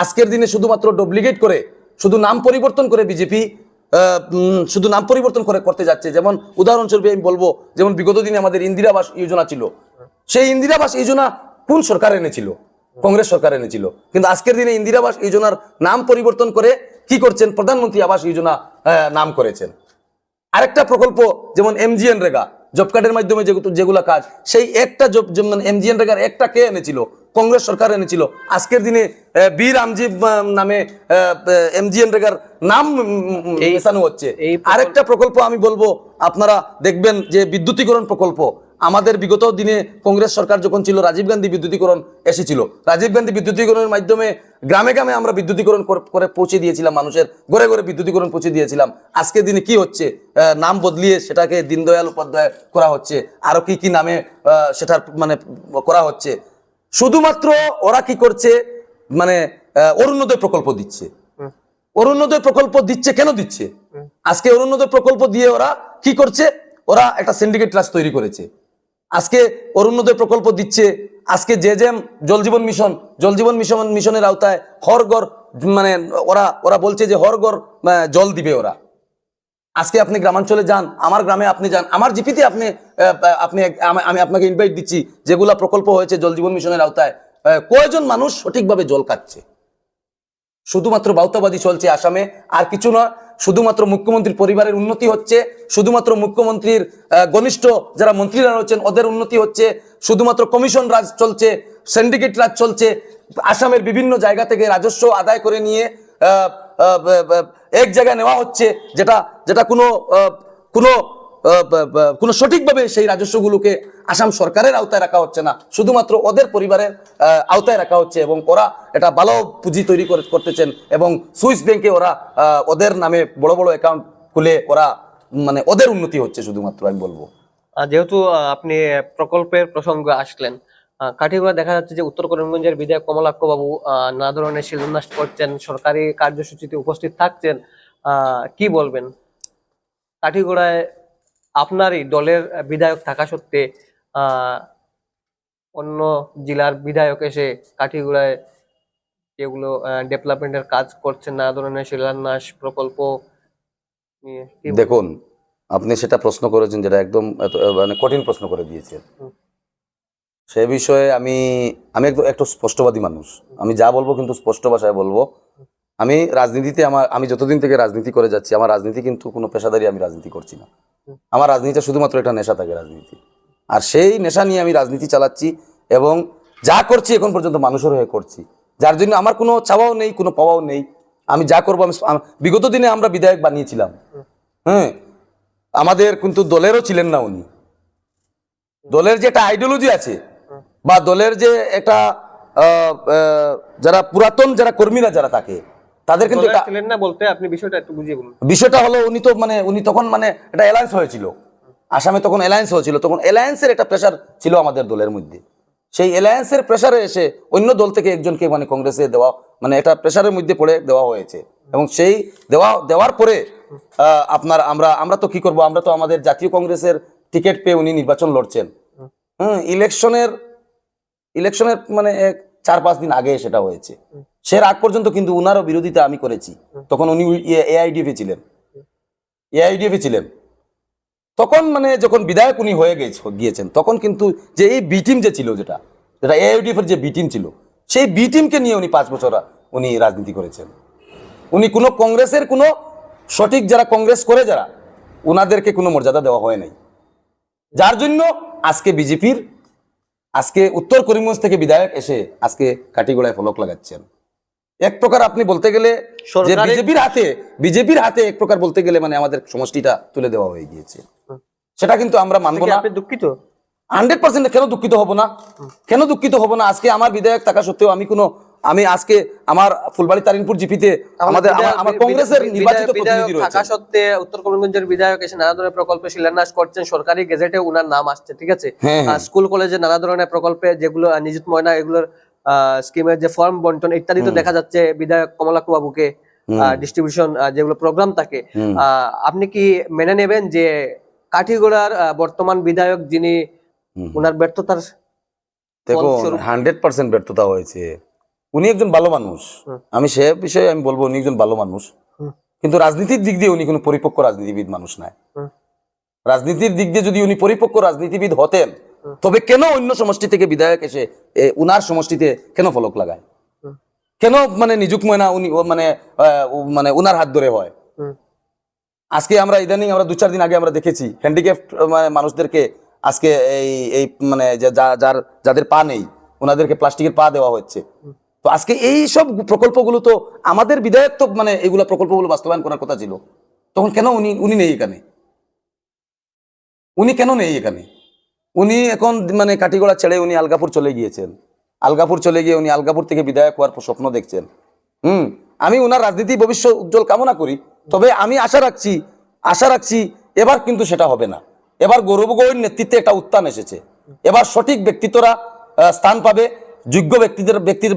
আজকের দিনে শুধুমাত্র ডুপ্লিকেট করে, শুধু নাম পরিবর্তন করে বিজেপি শুধু নাম পরিবর্তন করতে যাচ্ছে। যেমন উদাহরণস্বরূপ আমি বলবো, যেমন বিগত দিনে আমাদের ইন্দিরা আবাস যোজনা ছিল, সেই ইন্দিরা আবাস যোজনা কোন সরকার এনেছিল? কংগ্রেস সরকার এনেছিল। কিন্তু আজকের দিনে ইন্দিরা আবাস যোজনার নাম পরিবর্তন করে কি করছেন? প্রধানমন্ত্রী আবাস যোজনা নাম করেছেন। আরেকটা প্রকল্প যেমন MGNরেগা, জব কার্ডের মাধ্যমে যেগুলা কাজ, সেই একটা মানে MGNরেগার একটা কে এনেছিল? কংগ্রেস সরকার এনেছিল। আজকের দিনে বীর আমজিব নামে MGNরেগার নাম মেশানো হচ্ছে। আরেকটা প্রকল্প আমি বলবো, আপনারা দেখবেন যে বিদ্যুতীকরণ প্রকল্প, আমাদের বিগত দিনে কংগ্রেস সরকার যখন ছিল, রাজীব গান্ধী বিদ্যুতীকরণ এসেছিল। রাজীব গান্ধী বিদ্যুতীকরণের মাধ্যমে গ্রামে গ্রামে আমরা বিদ্যুতীকরণ করে পৌঁছে দিয়েছিলাম, মানুষের ঘরে ঘরে বিদ্যুতীকরণ পৌঁছে দিয়েছিলাম। আজকের দিনে কি হচ্ছে? নাম বদলিয়ে সেটাকে দীনদয়াল উপাধ্যায় করা হচ্ছে, আরো কি নামে সেটার মানে করা হচ্ছে। শুধুমাত্র ওরা কি করছে? মানে অরুণোদয় প্রকল্প দিচ্ছে। অরুণোদয় প্রকল্প দিচ্ছে কেন দিচ্ছে? আজকে অরুণোদয় প্রকল্প দিয়ে ওরা কি করছে? ওরা একটা সিন্ডিকেট রাজ তৈরি করেছে। আজকে অরুণোদয় প্রকল্প দিচ্ছে, আজকে জল জীবন মিশনের আওতায় হরঘর মানে ওরা বলছে যে হরঘর জল দিবে ওরা। আজকে আপনি গ্রামাঞ্চলে যান, আমার গ্রামে আপনি যান, আমার জিপিতে আপনি আমি আপনাকে ইনভাইট দিচ্ছি, যেগুলা প্রকল্প হয়েছে জল জীবন মিশনের আওতায়, কয়জন মানুষ সঠিকভাবে জল খাচ্ছে? শুধুমাত্র বাউতাবাদী চলছে আসামে, আর কিছু না। শুধুমাত্র মুখ্যমন্ত্রীর পরিবারের উন্নতি হচ্ছে, শুধুমাত্র মুখ্যমন্ত্রীর ঘনিষ্ঠ যারা মন্ত্রীরা রয়েছেন ওদের উন্নতি হচ্ছে, শুধুমাত্র কমিশন রাজ চলছে, সিন্ডিকেট রাজ চলছে। আসামের বিভিন্ন জায়গা থেকে রাজস্ব আদায় করে নিয়ে এক জায়গায় নেওয়া হচ্ছে, যেটা কোনো সঠিকভাবে সেই রাজস্বগুলোকে আসাম সরকারের আওতায় রাখা হচ্ছে না, শুধুমাত্র ওদের পরিবারের আওতায় রাখা হচ্ছে। এবং ওরা এটা ভালো পুঁজি তৈরি করতেছেন এবং সুইস ব্যাংকে ওরা ওদের নামে বড় বড় অ্যাকাউন্ট খুলে ওরা মানে ওদের উন্নতি হচ্ছে শুধুমাত্র, আমি বলবো। যেহেতু আপনি প্রকল্পের প্রসঙ্গে আসলেন, কাঠিগড়া দেখা যাচ্ছে যে উত্তর করিমগঞ্জের বিধায়ক কমলাক্ষ বাবু নানা ধরনের শিলান্যাস করছেন, সরকারি কার্যসূচিতে উপস্থিত থাকছেন। কি বলবেন? কাঠিগড়ায় আপনারই দলের বিধায়ক থাকা সত্ত্বে অন্য জেলার বিধায়ক এসে কাঠিগড়ায় যেগুলো ডেভেলপমেন্টের কাজ করছেন, নানা ধরনের শিলান্যাস প্রকল্প নিয়ে দেখুন, আপনি সেটা প্রশ্ন করেছেন, যেটা একদম মানে কঠিন প্রশ্ন করে দিয়েছেন। সে বিষয়ে আমি একটু স্পষ্টবাদী মানুষ, আমি যা বলবো কিন্তু স্পষ্ট ভাষায় বলবো। আমি রাজনীতিতে আমি যতদিন থেকে রাজনীতি করে যাচ্ছি, আমার রাজনীতি কিন্তু কোনো পেশাদারি আমি রাজনীতি করছি না। আমার রাজনীতিটা শুধুমাত্র একটা নেশা থাকে রাজনীতি, আর সেই নেশা নিয়ে আমি রাজনীতি চালাচ্ছি এবং যা করছি এখন পর্যন্ত মানুষের হয়ে করছি, যার জন্য আমার কোনো চাওয়াও নেই, কোনো পাওয়াও নেই। আমি যা করবো, বিগত দিনে আমরা বিধায়ক বানিয়েছিলাম, আমাদের কিন্তু দলেরও ছিলেন না উনি, দলের যে একটা আইডিওলজি আছে বা দলের যে একটা যারা পুরাতন যারা কর্মীরা যারা থাকে তাদের কিন্তু দলের একটা ছিলেন না বলতে আপনি বিষয়টা একটু বুঝিয়ে বলুন। বিষয়টা হলো উনি তখন মানে একটা অ্যালায়েন্স হয়েছিল আসামে, তখন অ্যালায়েন্স হয়েছিল, তখন অ্যালায়েন্সের একটা প্রেশার ছিল আমাদের দলের মধ্যে। সেই অ্যালায়েন্সের প্রেশারে এসে অন্য দল থেকে একজনকে মানে কংগ্রেসে দেওয়া, মানে একটা প্রেশারের মধ্যে পড়ে দেওয়া হয়েছে। এবং সেই দেওয়ার পরে আপনার আমরা তো কি করব, আমরা তো আমাদের জাতীয় কংগ্রেসের টিকিট পেয়ে উনি নির্বাচন লড়ছেন। ইলেকশনের মানে 4-5 দিন আগে সেটা হয়েছে। সে আগ পর্যন্ত কিন্তু উনারও বিরোধিতা আমি করেছি। তখন উনি এআইডিএফে ছিলেন। তখন মানে যখন বিধায়ক উনি হয়ে গিয়েছেন, তখন কিন্তু যে এই বি টিম যে ছিল, যেটা এআইডিএফ এর যে বি টিম ছিল, সেই বি টিমকে নিয়ে উনি 5 বছর উনি রাজনীতি করেছেন। উনি কোনো কংগ্রেসের কোনো সঠিক যারা কংগ্রেস করে যারা, উনাদেরকে কোনো মর্যাদা দেওয়া হয় নাই। যার জন্য আজকে বিজেপির আজকে উত্তর করিমগঞ্জ থেকে বিধায়ক এসে আজকে কাটিগড়ায় ফলক লাগাচ্ছেন। এক প্রকার আপনি বলতে গেলে যে বিজেপির হাতে এক প্রকার বলতে গেলে মানে আমাদের সমষ্টিটা তুলে দেওয়া হয়ে গিয়েছে। সেটা কিন্তু আমরা মানবো না। আপনি দুঃখিত? 100% কেন দুঃখিত হব না? আজকে আমার বিধায়ক থাকা সত্ত্বেও আমি আজকে আমার ফুলবাড়ি তারিনপুর জিপিতে আমার কংগ্রেসের নির্বাচিত প্রতিনিধি রয়েছে। থাকা সত্ত্বে উত্তর করিমগঞ্জের বিধায়ক এসে নানা ধরনের প্রকল্পে শিলান্যাস করছেন, সরকারি গেজেটে উনার নাম আসছে, ঠিক আছে? স্কুল কলেজে নানা ধরনের প্রকল্পে যেগুলো নিযুত ময়না এগুলোর স্কিমের যে ফর্ম বন্টন ইত্যাদি তো দেখা যাচ্ছে বিধায়ক কমলাক্ষ বাবুকে ডিস্ট্রিবিউশন যেগুলো প্রোগ্রাম থাকে। আপনি কি মেনে নেবেন যে কাঠিগোড়ার বর্তমান বিধায়ক যিনি, উনার ব্যর্থতার দেখুন 100% ব্যর্থতা হয়েছে। উনি একজন ভালো মানুষ, আমি সে বিষয়ে আমি বলবো উনি একজন ভালো মানুষ, কিন্তু রাজনীতির দিক দিয়ে উনি কোনো পরিপক্ক রাজনীতিবিদ মানুষ নয়। রাজনীতির দিক দিয়ে যদি উনি পরিপক্ক রাজনীতিবিদ হতেন, তবে কেন অন্য সমষ্টি থেকে বিধায়ক এসে উনার সমষ্টিতে কেন ফলক লাগায়? কেন মানে নিযুক্ত ময়না উনি মানে উনার হাত ধরে হয়? আজকে আমরা ইদানিং 2-4 দিন আগে আমরা দেখেছি হ্যান্ডিক্যাপ্ট মানুষদেরকে আজকে এই মানে যাদের পা নেই ওনাদেরকে প্লাস্টিকের পা দেওয়া হচ্ছে। তো আজকে এই সব প্রকল্পগুলো তো আমাদের বিধায়ক তো মানে এইগুলো প্রকল্পগুলো বাস্তবায়ন করার কথা ছিল, তখন কেন উনি নেই এখানে? উনি এখন মানে কাঠিগড়া ছেড়ে উনি আলগাপুর চলে গিয়েছেন। উনি আলগাপুর থেকে বিধায়ক হওয়ার স্বপ্ন দেখছেন। আমি ওনার রাজনীতি ভবিষ্যৎ উজ্জ্বল কামনা করি, তবে আমি আশা রাখছি এবার কিন্তু সেটা হবে না। এবার গৌরব গগৈর নেতৃত্বে একটা উত্থান এসেছে। এবার সঠিক ব্যক্তিত্বরা স্থান পাবে, যোগ্য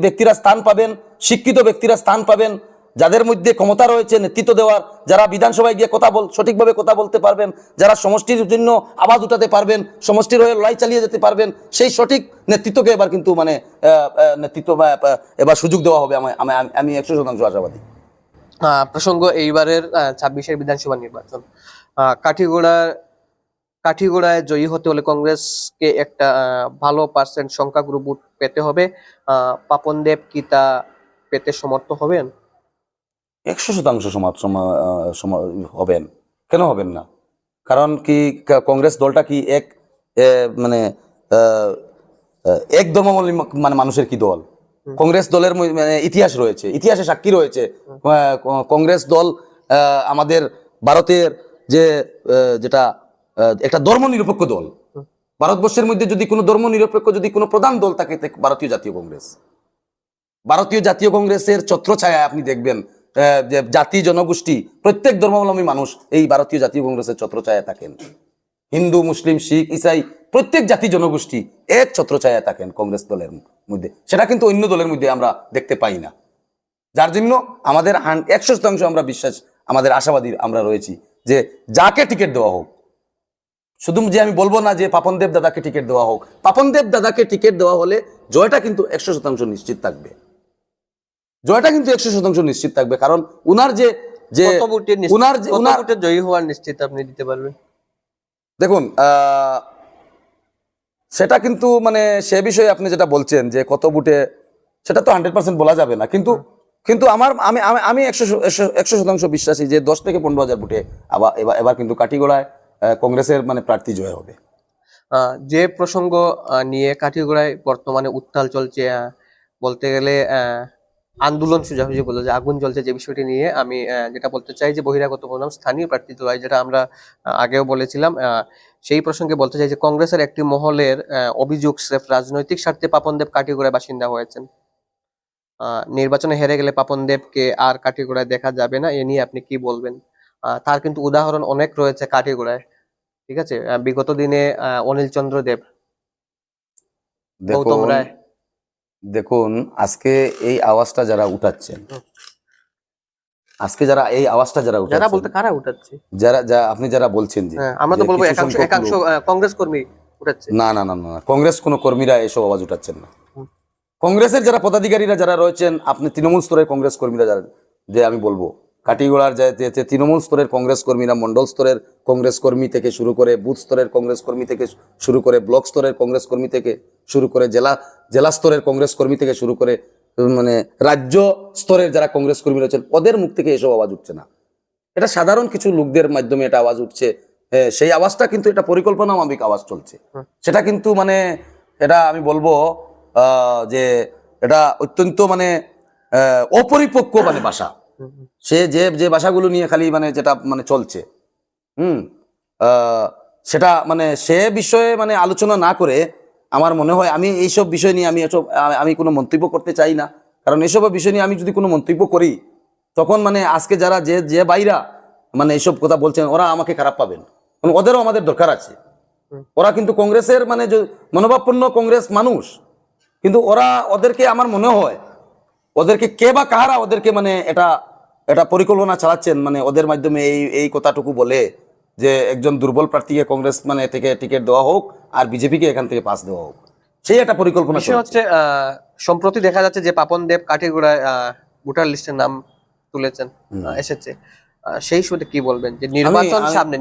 ব্যক্তিরা স্থান পাবেন, শিক্ষিত ব্যক্তিরা স্থান পাবেন, যাদের মধ্যে ক্ষমতা রয়েছে নেতৃত্ব দেওয়ার, যারা বিধানসভায় গিয়ে সঠিকভাবে কথা বলতে পারবেন, যারা সমষ্টির জন্য আওয়াজ উঠাতে পারবেন, সমষ্টির হয়ে লড়াই চালিয়ে যেতে পারবেন, সেই সঠিক নেতৃত্বকে এবার কিন্তু মানে এবার সুযোগ দেওয়া হবে। আমি 100% আশাবাদী। প্রসঙ্গ এইবারের 26-এর বিধানসভা নির্বাচন, কাঠিগোড়ায় জয়ী হতে হলে কংগ্রেসকে একটা ভালো পার্সেন্ট সংখ্যাগুরু ভোট পেতে হবে। পাপন দেব কি তা পেতে সমর্থ হবেন? 100% হবেন, কেন হবেন না? কারণ কি কংগ্রেস দলটা কি মানে এক ধর্মাবলম্বী মানে মানুষের কি দল? কংগ্রেস দলের মানে ইতিহাস রয়েছে, ইতিহাসে সাক্ষী রয়েছে। কংগ্রেস দল আমাদের ভারতের যেটা একটা ধর্মনিরপেক্ষ দল। ভারতবর্ষের মধ্যে যদি কোনো ধর্মনিরপেক্ষ যদি কোনো প্রধান দল থাকে ভারতীয় জাতীয় কংগ্রেসের ছত্রছায়া আপনি দেখবেন যে জাতি জনগোষ্ঠী প্রত্যেক ধর্মাবলম্বী মানুষ এই ভারতীয় জাতীয় কংগ্রেসের ছত্রছায়া থাকেন। হিন্দু, মুসলিম, শিখ, ইসাই প্রত্যেক জাতি জনগোষ্ঠী এক ছত্রছায়া থাকেন কংগ্রেস দলের মধ্যে। সেটা কিন্তু অন্য দলের মধ্যে আমরা দেখতে পাই না। যার জন্য আমাদের 100% আমরা আমাদের আশাবাদী আমরা রয়েছি যে যাকে টিকিট দেওয়া হোক, শুধু যে আমি বলবো না যে পাপন দেব দাদাকে টিকিট দেওয়া হোক, পাপন দেব দাদাকে টিকিট দেওয়া হলে জয়টা কিন্তু 100% নিশ্চিত থাকবে। কারণ উনার উনার জয়ী হওয়ার নিশ্চিত আপনি দিতে পারবেন? দেখুন সেটা কিন্তু মানে সে বিষয়ে আপনি যেটা বলছেন যে কত বুটে, সেটা তো 100% বলা যাবে না, কিন্তু আমি 100% বিশ্বাসী যে 10 থেকে 15,000 বুটে এবার কিন্তু কাঠিগড়ায় কংগ্রেসের মানে প্রার্থী জয় হবে। যে প্রসঙ্গ নিয়ে কাঠিগড়ায় বর্তমানে উত্তাল চলছে, বলতে গেলে আন্দোলন সোজাসুজি বললো যে আগুন জ্বলছে, যে বিষয়টি নিয়ে আমি যেটা বলতে চাই যে বহিরাগত বনাম স্থানীয় প্রার্থী লড়াই, যেটা আমরা আগেও বলেছিলাম, সেই প্রসঙ্গে বলতে চাই যে কংগ্রেসের একটি মহলের অভিযোগ স্রেফ রাজনৈতিক স্বার্থে পাপনদেব কাটিগড়ায় বাসিন্দা হয়েছেন। নির্বাচনে হেরে গেলে পাপনদেবকে আর কাটিগড়ায় দেখা যাবে না, এ নিয়ে আপনি কি বলবেন? তার কিন্তু উদাহরণ অনেক রয়েছে কাটিগড়ায়, ঠিক আছে? বিগত দিনে অনিল চন্দ্র দেব, গৌতম দেখুন রায়। দেখুন আজকে এই আওয়াজটা যারা উঠাচ্ছেন, আজকে যারা এই আওয়াজটা যারা যারা উঠাচ্ছেন, বলতে কারা উঠাচ্ছে? আপনি যারা বলছেন যে আমরা তো যে বলবো কিছু একাংশ সংখ্যক একাংশ লোক, কংগ্রেস কর্মী উঠাচ্ছে। না না না না না, কংগ্রেস কোনো কর্মীরা এসব আওয়াজ উঠাচ্ছেন না। হুম। কংগ্রেসের যারা পদাধিকারীরা যারা রয়েছেন, আপনি তৃণমূল স্তরের কংগ্রেস কর্মীরা যারা, যে আমি বলবো কাটিগড়ার যে তৃণমূল স্তরের কংগ্রেস কর্মীরা, মন্ডল স্তরের কংগ্রেস কর্মী থেকে শুরু করে, বুথ স্তরের কংগ্রেস কর্মী থেকে শুরু করে, ব্লক স্তরের কংগ্রেস কর্মী থেকে শুরু করে, জেলা স্তরের কংগ্রেস কর্মী থেকে শুরু করে, মানে রাজ্য স্তরের যারা কংগ্রেস কর্মী রয়েছেন, ওদের মুখ থেকে এসব আওয়াজ উঠছে না। এটা সাধারণ কিছু লোকদের মাধ্যমে এটা আওয়াজ উঠছে। সেই আওয়াজটা কিন্তু এটা পরিকল্পনা মাফিক আওয়াজ চলছে। সেটা কিন্তু মানে এটা আমি বলবো যে এটা অত্যন্ত মানে অপরিপক্ক মানে ভাষা। সে যে ভাষাগুলো নিয়ে খালি মানে যেটা মানে চলছে, সেটা মানে সে বিষয়ে মানে আলোচনা না করে আমার মনে হয়, আমি এইসব বিষয় নিয়ে আমি কোনো মন্তব্য করতে চাই না। কারণ এইসব বিষয় নিয়ে আমি যদি কোনো মন্তব্য করি, তখন মানে আজকে যারা যে বাইরা মানে এইসব কথা বলছেন, ওরা আমাকে খারাপ পাবেন। কারণ ওদেরও আমাদের দরকার আছে। ওরা কিন্তু কংগ্রেসের মানে যে মনোভাবপূর্ণ কংগ্রেস মানুষ, কিন্তু ওদেরকে আমার মনে হয় ওদেরকে কে বা কাহারা ওদেরকে মানে এটা পরিকল্পনা চালাচ্ছেন, মানে ওদের মাধ্যমে এই কথাটুকু বলে যে একজন দুর্বল প্রার্থীকে কংগ্রেস মানে থেকে টিকিট দেওয়া হোক আর বিজেপিকে এখান থেকে পাস দেওয়া হোক, সেই একটা পরিকল্পনা বিষয় হচ্ছে সম্প্রতি দেখা যাচ্ছে যে পাপন দেব কাঠিগোড়ায় ভোটার লিস্টের নাম তুলেছেন, এসেছে। সেই সুযোগে কি বলবেন যে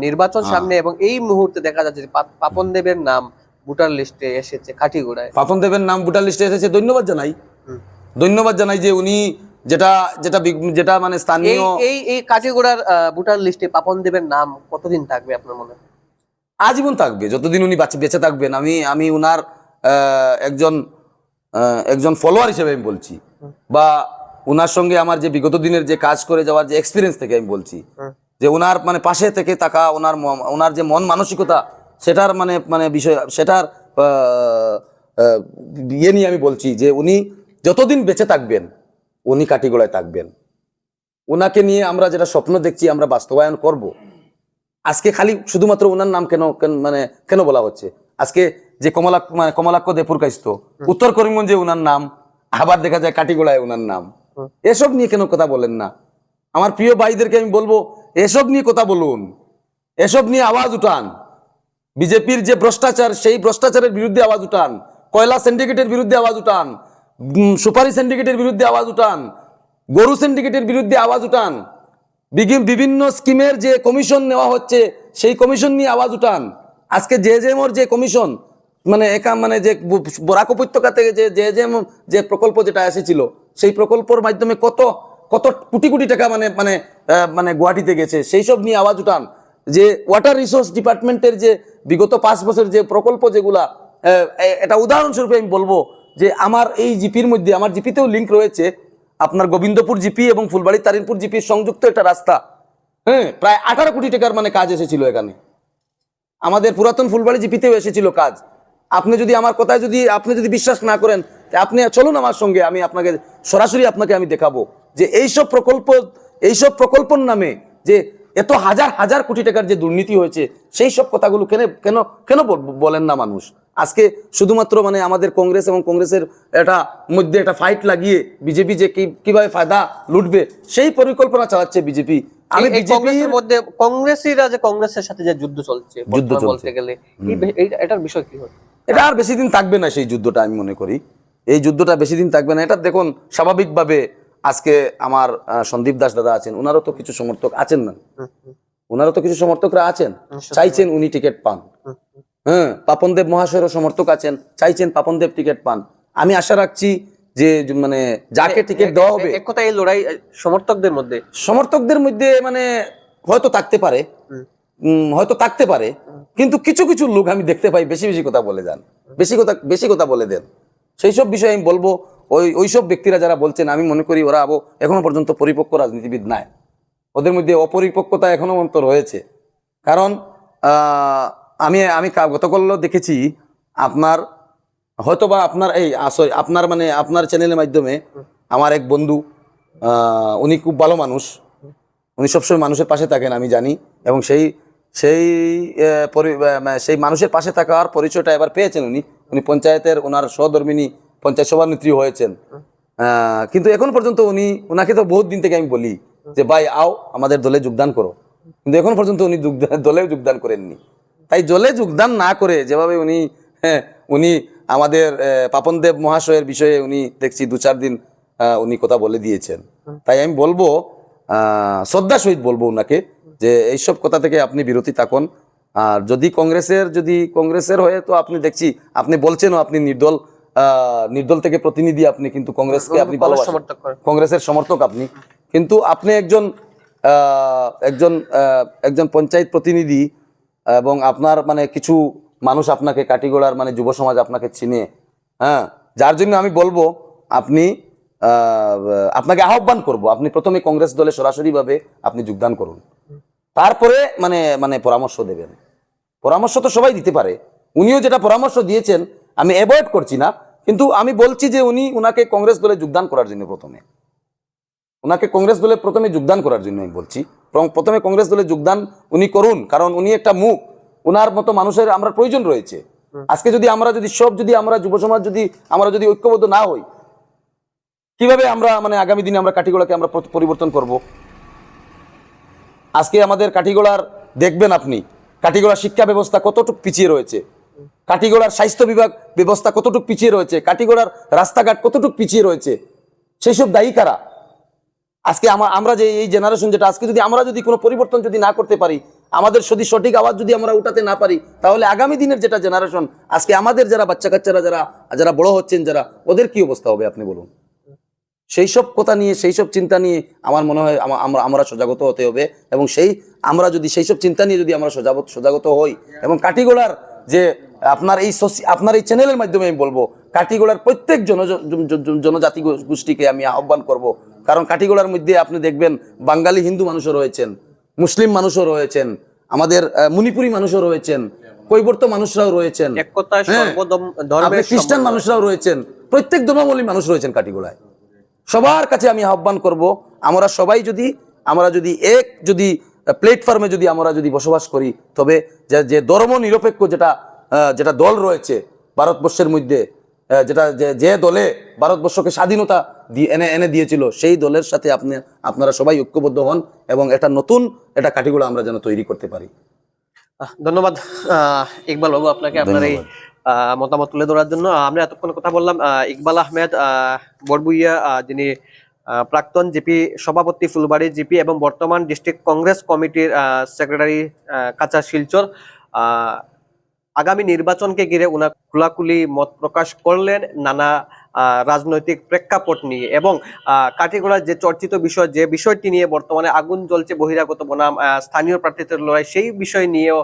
নির্বাচন সামনে এবং এই মুহূর্তে দেখা যাচ্ছে যে পাপন দেবের নাম ভোটার লিস্টে এসেছে কাঠিগোড়ায়। পাপন দেবের নাম ভোটার লিস্টে এসেছে, ধন্যবাদ জানাই যে উনি যেটা যেটা যেটা মানে স্থানীয় এই কাঠিগোড়ার ভোটার লিস্টে পাপন দেবের নাম কতদিন থাকবে আপনার মনে হয়? আজীবন থাকবে, যতদিন উনি বেঁচে থাকবেন। আমি উনার একজন ফলোয়ার হিসেবে আমি বলছি, বা উনার সঙ্গে আমার যে বিগত দিনের যে কাজ করে যাওয়ার যে এক্সপিরিয়েন্স থেকে আমি বলছি, যে উনার মানে পাশে থেকে থাকা, উনার যে মন মানসিকতা, সেটার মানে বিষয়, সেটার ইয়ে নিয়ে আমি বলছি যে উনি যতদিন বেঁচে থাকবেন উনি কাঠিগোড়ায় থাকবেন। উনাকে নিয়ে আমরা যেটা স্বপ্ন দেখছি আমরা বাস্তবায়ন করব। আজকে খালি শুধুমাত্র ওনার নাম কেন বলা হচ্ছে? আজকে যে কমলাক্ষ দেপুর কাইস্ত, উত্তর করিমগঞ্জে ওনার নাম, আবার দেখা যায় কাটিগোড়ায় ওনার নাম। এসব নিয়ে কেন কথা বলেন না? আমার প্রিয় ভাইদেরকে আমি বলবো, এসব নিয়ে কথা বলুন, এসব নিয়ে আওয়াজ উঠান। বিজেপির যে ভ্রষ্টাচার, সেই ভ্রষ্টাচারের বিরুদ্ধে আওয়াজ উঠান। কয়লা সিন্ডিকেটের বিরুদ্ধে আওয়াজ উঠান, সুপারি সিন্ডিকেটের বিরুদ্ধে আওয়াজ উঠান, গরু সিন্ডিকেটের বিরুদ্ধে আওয়াজ উঠান, বিভিন্ন স্কিমের যে কমিশন নেওয়া হচ্ছে সেই কমিশন নিয়ে আওয়াজ উঠান। আজকে জেএমওর যে কমিশন মানে যে বরাক উপত্যকা থেকে যে প্রকল্প যেটা এসেছিল, সেই প্রকল্পের মাধ্যমে কত কত কোটি কোটি টাকা মানে গুয়াহাটিতে গেছে, সেই সব নিয়ে আওয়াজ উঠান। যে ওয়াটার রিসোর্স ডিপার্টমেন্টের যে বিগত 5 বছর যে প্রকল্প যেগুলা, এটা উদাহরণস্বরূপ আমি বলবো যে আমার এই জিপির মধ্যে, আমার জিপিতেও লিঙ্ক রয়েছে, আপনার গোবিন্দপুর জিপি এবং ফুলবাড়ি তারিনপুর জিপির সংযুক্ত একটা রাস্তা, প্রায় 18 কোটি টাকার মানে কাজ এসেছিল এখানে। আমাদের পুরাতন ফুলবাড়ি জিপিতেও এসেছিল কাজ। আপনি যদি আমার কথায় আপনি যদি বিশ্বাস না করেন, আপনি চলুন আমার সঙ্গে, আমি আপনাকে সরাসরি আমি দেখাবো যে এইসব প্রকল্পর নামে যে এত হাজার হাজার কোটি টাকার যে দুর্নীতি হয়েছে, সেই সব কথাগুলো কেন বলেন না মানুষ? আজকে শুধুমাত্র মানে আমাদের কংগ্রেস এবং কংগ্রেসের মধ্যে একটা ফাইট লাগিয়ে বিজেপি যে কিভাবে ফায়দা লুটবে, সেই পরিকল্পনা চালাচ্ছে বিজেপি। আমি কংগ্রেসের মধ্যে কংগ্রেসীরা যে কংগ্রেসের সাথে যে যুদ্ধ চলছে বলতে গেলে, এটার বিষয় কি হবে? এটা আর বেশি দিন থাকবে না সেই যুদ্ধটা, আমি মনে করি এই যুদ্ধটা বেশি দিন থাকবে না। এটা দেখুন, স্বাভাবিকভাবে আজকে আমার সন্দীপ দাস দাদা আছেন, ওনারও তো কিছু সমর্থক আছেন না, ওনারও তো কিছু সমর্থকরা আছেন, চাইছেন উনি টিকিট পান। পাপন দেব মহাশয়েরও সমর্থক আছেন, চাইছেন পাপন দেব টিকিট পান। আমি আশা রাখছি যে মানে যাকে টিকিট দেওয়া হবে, এক কথা এই লড়াই সমর্থকদের মধ্যে মানে হয়তো থাকতে পারে, কিন্তু কিছু কিছু লোক আমি দেখতে পাই বেশি কথা বলে যান, বেশি কথা বলে দেন। সেই সব বিষয়ে আমি বলবো ওইসব ব্যক্তিরা যারা বলছেন, আমি মনে করি ওরা এখনো পর্যন্ত পরিপক্ক রাজনীতিবিদ নাই, ওদের মধ্যে অপরিপক্কতা এখনো পর্যন্ত রয়েছে। কারণ আমি গতকালও দেখেছি আপনার হয়তোবা আপনার আপনার মানে আপনার চ্যানেলের মাধ্যমে আমার এক বন্ধু, উনি খুব ভালো মানুষ, উনি সবসময় মানুষের পাশে থাকেন আমি জানি, এবং সেই মানুষের পাশে থাকার পরিচয়টা এবার পেয়েছেন উনি পঞ্চায়েতের ওনার সহধর্মিনী পঞ্চায়েত সভানেত্রী হয়েছেন। কিন্তু এখন পর্যন্ত ওনাকে তো বহুত দিন থেকে আমি বলি যে ভাই আও আমাদের দলে যোগদান করো, কিন্তু এখন পর্যন্ত উনি দলেও যোগদান করেননি। তাই দলে যোগদান না করে যেভাবে উনি আমাদের পাপনদেব মহাশয়ের বিষয়ে উনি দেখছি 2-4 দিন উনি কথা বলে দিয়েছেন। তাই আমি বলবো, শ্রদ্ধা সহিত বলবো ওনাকে যে এইসব কথা থেকে আপনি বিরতি থাকুন। আর যদি কংগ্রেসের হয়ে, তো আপনি দেখছি আপনি বলছেনও আপনি নির্দল থেকে প্রতিনিধি, আপনি কিন্তু কংগ্রেসকে আপনি ভালোবাসেন, কংগ্রেসের সমর্থক আপনি, কিন্তু আপনি একজন পঞ্চায়েত প্রতিনিধি, এবং আপনার মানে কিছু মানুষ আপনাকে কাটিগড়ার মানে যুব সমাজ আপনাকে চিনে, যার জন্য আমি বলবো আপনাকে আহ্বান করব, আপনি প্রথমে কংগ্রেস দলে সরাসরিভাবে আপনি যোগদান করুন, তারপরে মানে পরামর্শ দেবেন। পরামর্শ তো সবাই দিতে পারে, উনিও যেটা পরামর্শ দিয়েছেন আমি অ্যাভয়েড করছি না, কিন্তু আমি বলছি যে উনাকে কংগ্রেস দলে যোগদান করার জন্য প্রথমে যোগদান করার জন্য আমি বলছি, প্রথমে কংগ্রেস দলে যোগদান উনি করুন, কারণ উনি একটা মুখ, উনার মতো মানুষের আমরা প্রয়োজন রয়েছে। আজকে যদি আমরা যুব সমাজ আমরা যদি ঐক্যবদ্ধ না হই, কিভাবে আমরা মানে আগামী দিনে আমরা কাঠিগোড়াকে আমরা পরিবর্তন করব? আজকে আমাদের কাঠিগোড়ার দেখবেন আপনি, কাঠিগোড়ার শিক্ষা ব্যবস্থা কতটুকু পিছিয়ে রয়েছে, কাঠিগোড়ার স্বাস্থ্য বিভাগ ব্যবস্থা কতটুকু পিছিয়ে রয়েছে, কাঠিগোড়ার রাস্তাঘাট কতটুকু পিছিয়ে রয়েছে, সেই সব দায়ী কারা? আজকে আমরা যে এই জেনারেশন যেটা, আজকে যদি আমরা কোনো পরিবর্তন যদি না করতে পারি, আমাদের সঠিক আওয়াজ যদি আমরা উঠাতে না পারি, তাহলে আগামী দিনের যেটা জেনারেশন, আজকে আমাদের যারা বাচ্চা কাচ্চারা যারা বড় হচ্ছেন, ওদের কি অবস্থা হবে আপনি বলুন? সেই সব কথা নিয়ে, সেই সব চিন্তা নিয়ে আমার মনে হয় আমরা সজাগত হতে হবে, এবং আমরা যদি সেই সব চিন্তা নিয়ে যদি আমরা সজাগত হই, এবং কাঠিগোড়ার যে আপনার এই চ্যানেলের মাধ্যমে আমি বলবো, কাঠিগোড়ার প্রত্যেক জনজাতি গোষ্ঠীকে আমি আহ্বান করব, কারণ কাঠিগোড়ার মধ্যে আপনি দেখবেন বাঙালি হিন্দু মানুষও রয়েছেন, মুসলিম মানুষও রয়েছেন, আমাদের মণিপুরি মানুষও রয়েছেন, কৈবর্ত মানুষরাও রয়েছেন, খ্রিস্টান মানুষরাও রয়েছেন, প্রত্যেক ধর্মাবলম্বী মানুষ রয়েছেন কাঠিগোড়ায়। সবার কাছে আমি আহ্বান করব, আমরা সবাই যদি প্ল্যাটফর্মে আমরা বসবাস করি, তবে যে ধর্ম নিরপেক্ষ যেটা দল রয়েছে ভারতবর্ষের মধ্যে, যে দলে ভারতবর্ষকে স্বাধীনতা এনে দিয়েছিল, সেই দলের সাথে আপনারা সবাই ঐক্যবদ্ধ হন, এবং নতুন কাঠিগোড়া আমরা যেন তৈরি করতে পারি। ধন্যবাদ ইকবাল বাবু, আপনাকে আপনার এই মতামত তুলে ধরার জন্য। আমরা এতক্ষণ কথা বললাম ইকবাল আহমেদ বড়বুইয়া, যিনি প্রাক্তন জিপি সভাপতি ফুলবাড়ি জিপি, এবং বর্তমান ডিস্ট্রিক্ট কংগ্রেস কমিটির সেক্রেটারি কাঁচা শিলচর। আগামী নির্বাচনকে ঘিরে উনার খোলাখুলি মত প্রকাশ করলেন নানা রাজনৈতিক প্রেক্ষাপট নিয়ে, এবং কাঠিগোড়ার যে চর্চিত বিষয়, যে বিষয়টি নিয়ে বর্তমানে আগুন জ্বলছে বহিরাগত বনাম স্থানীয় প্রার্থীদের লড়াই, সেই বিষয় নিয়েও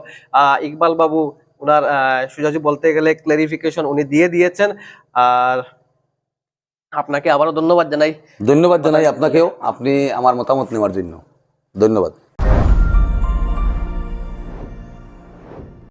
ইকবাল বাবু উনার সোজাসুজি বলতে গেলে ক্লারিফিকেশন উনি দিয়ে দিয়েছেন। আর আপনাকে আবারও ধন্যবাদ জানাই আপনাকেও, আপনি আমার মতামত নেওয়ার জন্য ধন্যবাদ।